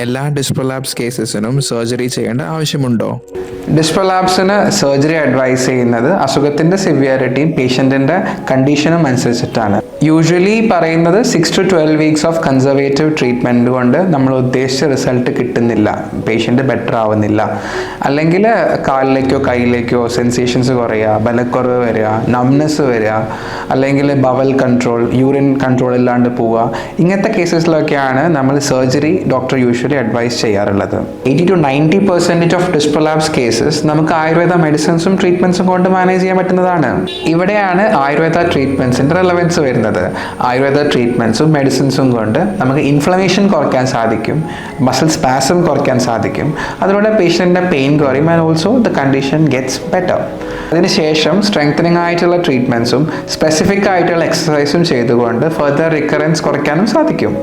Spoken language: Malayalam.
എല്ലാ ഡിസ്പ്രൊലാപ്സ് കേസസിനും സർജറി ചെയ്യേണ്ട ആവശ്യമുണ്ടോ? ഡിസ്പ്രൊലാപ്സിന് സർജറി അഡ്വൈസ് ചെയ്യുന്നത് അസുഖത്തിൻ്റെ സിവിയറിറ്റിയും പേഷ്യൻറ്റിൻ്റെ കണ്ടീഷനും അനുസരിച്ചിട്ടാണ്. യൂഷ്വലി പറയുന്നത് 6 to 12 weeks of conservative treatment കൊണ്ട് നമ്മൾ ഉദ്ദേശിച്ച റിസൾട്ട് കിട്ടുന്നില്ല, പേഷ്യൻ്റ് ബെറ്റർ ആവുന്നില്ല, അല്ലെങ്കിൽ കാലിലേക്കോ കൈയിലേക്കോ സെൻസേഷൻസ് കുറയുക, ബലക്കുറവ് വരിക, നംനെസ് വരിക, അല്ലെങ്കിൽ ബവൽ കൺട്രോൾ, യൂറിൻ കൺട്രോൾ ഇല്ലാണ്ട് പോവുക, ഇങ്ങനത്തെ കേസസിലൊക്കെയാണ് നമ്മൾ സർജറി ഡോക്ടർ യൂഷ്വലി അഡ്വൈസ് ചെയ്യാറുള്ളത്. 80 to 90% ഓഫ് ഡിസ്പ്രൊലാപ്സ് കേസസ് നമുക്ക് ആയുർവേദ മെഡിസിൻസും ട്രീറ്റ്മെൻറ്റ്സും കൊണ്ട് മാനേജ് ചെയ്യാൻ പറ്റുന്നതാണ്. ഇവിടെയാണ് ആയുർവേദ ട്രീറ്റ്മെൻറ്റ്സിൻ്റെ റെലവൻസ് വരുന്നത്. ആയുർവേദ ട്രീറ്റ്മെൻറ്റ്സും മെഡിസിൻസും കൊണ്ട് നമുക്ക് ഇൻഫ്ലമേഷൻ കുറയ്ക്കാൻ സാധിക്കും, മസിൽ സ്പാസം കുറയ്ക്കാൻ സാധിക്കും, അതിലൂടെ പേഷ്യൻറ്റിൻ്റെ പെയിൻ കുറയും and also the condition gets better. അതിനുശേഷം സ്ട്രെങ്തനിങ് ആയിട്ടുള്ള ട്രീറ്റ്മെൻറ്റ്സും സ്പെസിഫിക് ആയിട്ടുള്ള എക്സസൈസും ചെയ്തുകൊണ്ട് ഫർദർ റിക്കറൻസ് കുറയ്ക്കാനും സാധിക്കും.